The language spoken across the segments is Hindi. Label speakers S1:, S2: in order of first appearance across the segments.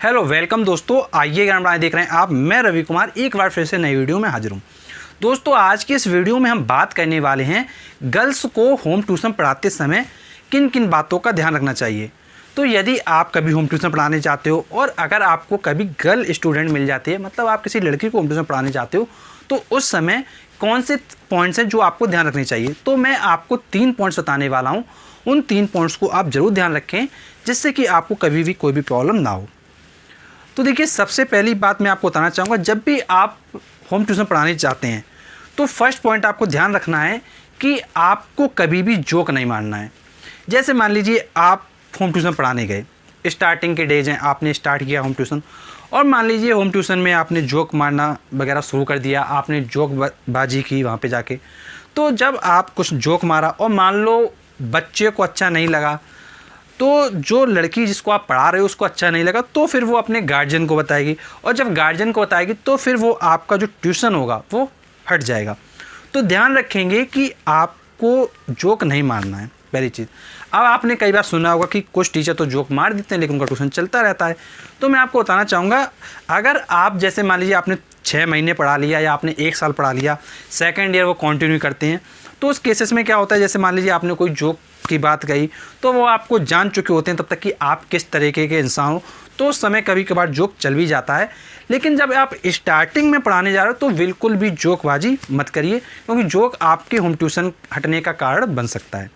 S1: हेलो वेलकम दोस्तों, आइए ज्ञान देख रहे हैं आप। मैं रवि कुमार एक बार फिर से नई वीडियो में हाजिर हूँ। दोस्तों आज की इस वीडियो में हम बात करने वाले हैं गर्ल्स को होम ट्यूशन पढ़ाते समय किन किन बातों का ध्यान रखना चाहिए। तो यदि आप कभी होम ट्यूशन पढ़ाने चाहते हो और अगर आपको कभी गर्ल स्टूडेंट मिल जाती है, मतलब आप किसी लड़की को होम ट्यूशन पढ़ाने चाहते हो, तो उस समय कौन से पॉइंट्स हैं जो आपको ध्यान रखने चाहिए। तो मैं आपको 3 पॉइंट्स बताने वाला हूँ। उन 3 पॉइंट्स को आप ज़रूर ध्यान रखें जिससे कि आपको कभी भी कोई भी प्रॉब्लम ना हो। तो देखिए, सबसे पहली बात मैं आपको बताना चाहूँगा, जब भी आप होम ट्यूशन पढ़ाने चाहते हैं तो फर्स्ट पॉइंट आपको ध्यान रखना है कि आपको कभी भी जोक नहीं मारना है। जैसे मान लीजिए आप होम ट्यूशन पढ़ाने गए, स्टार्टिंग के डेज हैं, आपने स्टार्ट किया होम ट्यूशन और मान लीजिए होम ट्यूशन में आपने जोक मारना वगैरह शुरू कर दिया, आपने जोक बाजी की वहाँ पे जाके। तो जब आप कुछ जोक मारा और मान लो बच्चे को अच्छा नहीं लगा, तो जो लड़की जिसको आप पढ़ा रहे हो उसको अच्छा नहीं लगा, तो फिर वो अपने गार्जियन को बताएगी और जब गार्जियन को बताएगी तो फिर वो आपका जो ट्यूशन होगा वो हट जाएगा। तो ध्यान रखेंगे कि आपको जोक नहीं मारना है, पहली चीज़। अब आपने कई बार सुना होगा कि कुछ टीचर तो जोक मार देते हैं लेकिन उनका ट्यूशन चलता रहता है। तो मैं आपको बताना चाहूँगा, अगर आप जैसे मान लीजिए आपने 6 महीने पढ़ा लिया या आपने 1 साल पढ़ा लिया, सेकेंड ईयर वो कंटिन्यू करते हैं, तो उस केसेस में क्या होता है, जैसे मान लीजिए आपने कोई जोक की बात कही तो वो आपको जान चुके होते हैं तब तक कि आप किस तरीके के इंसान हो, तो उस समय कभी कभार जोक चल भी जाता है। लेकिन जब आप स्टार्टिंग में पढ़ाने जा रहे हो तो बिल्कुल भी जोकबाजी मत करिए, क्योंकि जोक आपके होम ट्यूशन हटने का कारण बन सकता है।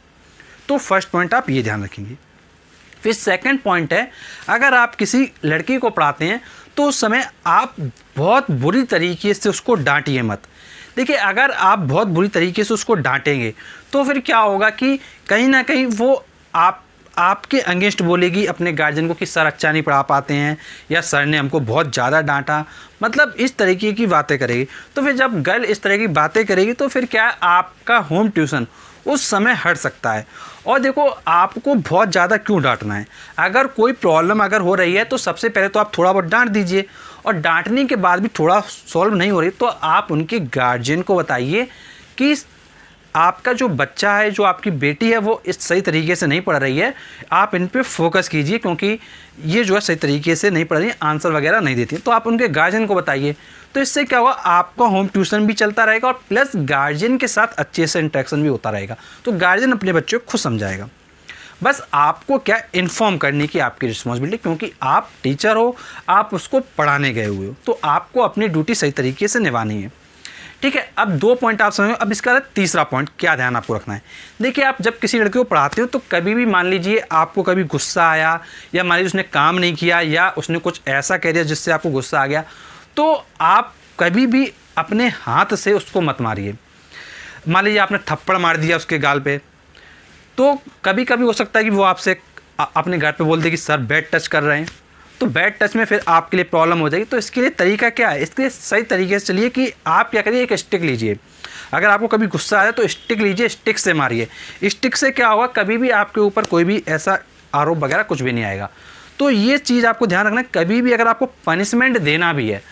S1: तो फर्स्ट पॉइंट आप ये ध्यान रखेंगे। फिर सेकंड पॉइंट है, अगर आप किसी लड़की को पढ़ाते हैं तो उस समय आप बहुत बुरी तरीके से उसको डांटिए मत। देखिए, अगर आप बहुत बुरी तरीके से उसको डांटेंगे तो फिर क्या होगा कि कहीं ना कहीं वो आपके अगेंस्ट बोलेगी अपने गार्जियन को कि सर अच्छा नहीं पढ़ा पाते हैं या सर ने हमको बहुत ज़्यादा डांटा, मतलब इस तरीके की बातें करेगी। तो फिर जब गर्ल इस तरह की बातें करेगी तो फिर क्या आपका होम ट्यूशन उस समय हट सकता है। और देखो, आपको बहुत ज़्यादा क्यों डांटना है, अगर कोई प्रॉब्लम अगर हो रही है तो सबसे पहले तो आप थोड़ा बहुत डांट दीजिए और डांटने के बाद भी थोड़ा सॉल्व नहीं हो रही तो आप उनके गार्जियन को बताइए कि आपका जो बच्चा है, जो आपकी बेटी है, वो इस सही तरीके से नहीं पढ़ रही है, आप इन पे फोकस कीजिए क्योंकि ये जो है सही तरीके से नहीं पढ़ रही है, आंसर वगैरह नहीं देती। तो आप उनके गार्जियन को बताइए। तो इससे क्या होगा, आपका होम ट्यूशन भी चलता रहेगा और प्लस गार्जियन के साथ अच्छे से इंटरेक्शन भी होता रहेगा। तो गार्जियन अपने बच्चे को खुद समझाएगा। बस आपको क्या इन्फॉर्म करने की आपकी रिस्पॉन्सिबिलिटी, क्योंकि आप टीचर हो, आप उसको पढ़ाने गए हुए हो, तो आपको अपनी ड्यूटी सही तरीके से निभानी है। ठीक है, अब 2 पॉइंट आप समझो। अब इसका तीसरा पॉइंट क्या ध्यान आपको रखना है। देखिए, आप जब किसी लड़के को पढ़ाते हो तो कभी भी मान लीजिए आपको कभी गुस्सा आया या मान लीजिए उसने काम नहीं किया या उसने कुछ ऐसा कह दिया जिससे आपको गुस्सा आ गया, तो आप कभी भी अपने हाथ से उसको मत मारिए। मान लीजिए आपने थप्पड़ मार दिया उसके गाल पे, तो कभी कभी हो सकता है कि वो आपसे अपने घर पे बोल दे कि सर बैड टच कर रहे हैं, तो बैड टच में फिर आपके लिए प्रॉब्लम हो जाएगी। तो इसके लिए तरीका क्या है, इसके लिए सही तरीके से चलिए कि आप क्या करिए, एक स्टिक लीजिए। अगर आपको कभी गुस्सा आया तो स्टिक लीजिए, स्टिक से मारिए। स्टिक से क्या होगा, कभी भी आपके ऊपर कोई भी ऐसा आरोप वगैरह कुछ भी नहीं आएगा। तो ये चीज़ आपको ध्यान रखना है, कभी भी अगर आपको पनिशमेंट देना भी है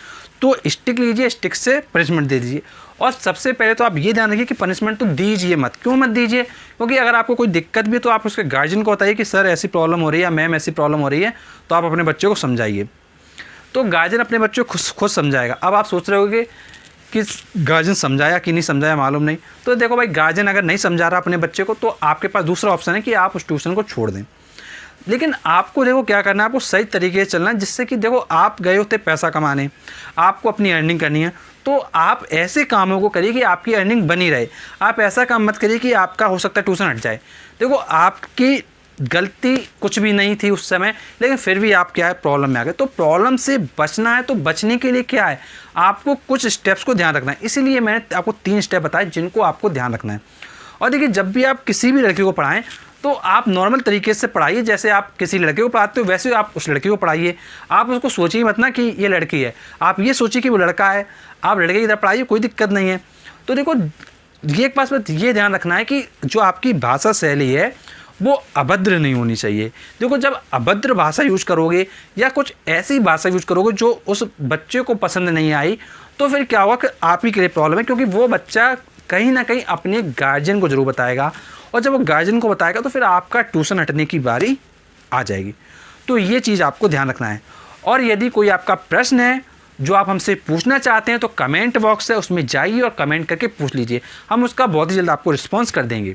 S1: तो स्टिक लीजिए, स्टिक से पनिशमेंट दे दीजिए। और सबसे पहले तो आप ये ध्यान रखिए कि पनिशमेंट तो दीजिए मत। क्यों मत दीजिए, क्योंकि अगर आपको कोई दिक्कत भी है तो आप उसके गार्जियन को बताइए कि सर ऐसी प्रॉब्लम हो रही है या मैम ऐसी प्रॉब्लम हो रही है, तो आप अपने बच्चे को समझाइए। तो गार्जियन अपने बच्चे को खुद समझाएगा। अब आप सोच रहे होगे कि गार्जियन समझाया कि नहीं समझाया मालूम नहीं, तो देखो भाई, गार्जियन अगर नहीं समझा रहा अपने बच्चे को तो आपके पास दूसरा ऑप्शन है कि आप उस ट्यूशन को छोड़ दें। लेकिन आपको देखो क्या करना है, आपको सही तरीके से चलना है, जिससे कि देखो आप गए होते पैसा कमाने, आपको अपनी अर्निंग करनी है, तो आप ऐसे कामों को करिए कि आपकी अर्निंग बनी रहे। आप ऐसा काम मत करिए कि आपका हो सकता है ट्यूशन हट जाए। देखो, आपकी गलती कुछ भी नहीं थी उस समय, लेकिन फिर भी आप क्या है, प्रॉब्लम में आ गए। तो प्रॉब्लम से बचना है, तो बचने के लिए क्या है, आपको कुछ स्टेप्स को ध्यान रखना है। इसीलिए मैंने आपको 3 स्टेप बताए जिनको आपको ध्यान रखना है। और देखिए, जब भी आप किसी भी लड़की को पढ़ाएं तो आप नॉर्मल तरीके से पढ़ाइए, जैसे आप किसी लड़के को पढ़ाते हो वैसे आप उस लड़की को पढ़ाइए। आप उसको सोचिए मत ना कि ये लड़की है, आप ये सोचिए कि वो लड़का है, आप लड़के की तरह पढ़ाइए, कोई दिक्कत नहीं है। तो देखो, ये एक बात ये ध्यान रखना है कि जो आपकी भाषा शैली है वो अभद्र नहीं होनी चाहिए। देखो, जब अभद्र भाषा यूज़ करोगे या कुछ ऐसी भाषा यूज़ करोगे जो उस बच्चे को पसंद नहीं आई, तो फिर क्या होगा कि आप ही के लिए प्रॉब्लम है, क्योंकि वो बच्चा कहीं ना कहीं अपने गार्जियन को जरूर बताएगा और जब वो गार्जियन को बताएगा तो फिर आपका ट्यूशन हटने की बारी आ जाएगी। तो ये चीज़ आपको ध्यान रखना है। और यदि कोई आपका प्रश्न है जो आप हमसे पूछना चाहते हैं तो कमेंट बॉक्स है उसमें जाइए और कमेंट करके पूछ लीजिए, हम उसका बहुत ही जल्द आपको रिस्पॉन्स कर देंगे।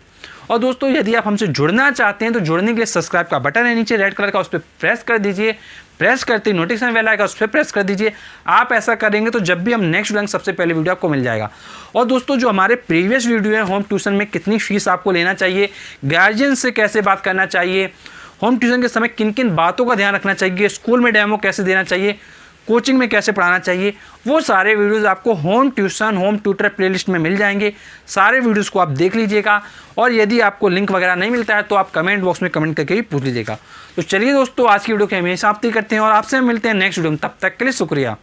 S1: और दोस्तों यदि आप हमसे जुड़ना चाहते हैं तो जुड़ने के लिए सब्सक्राइब का बटन है नीचे रेड कलर का, उस पर प्रेस कर दीजिए। प्रेस करते ही नोटिफिकेशन बेल आएगा, उस पर प्रेस कर दीजिए। आप ऐसा करेंगे तो जब भी हम नेक्स्ट डालेंगे सबसे पहले वीडियो आपको मिल जाएगा। और दोस्तों जो हमारे प्रीवियस वीडियो है होम ट्यूशन में कितनी फीस आपको लेना चाहिए, गार्जियन से कैसे बात करना चाहिए, होम ट्यूशन के समय किन किन बातों का ध्यान रखना चाहिए, स्कूल में डेमो कैसे देना चाहिए, कोचिंग में कैसे पढ़ाना चाहिए, वो सारे वीडियोस आपको home tuition home tutor playlist में मिल जाएंगे। सारे वीडियोस को आप देख लीजिएगा और यदि आपको लिंक वगैरह नहीं मिलता है तो आप कमेंट बॉक्स में कमेंट करके भी पूछ लीजिएगा। तो चलिए दोस्तों आज की वीडियो की हमें समाप्ति करते हैं और आपसे मिलते हैं नेक्स्ट वीडियो में, तब तक के लिए शुक्रिया।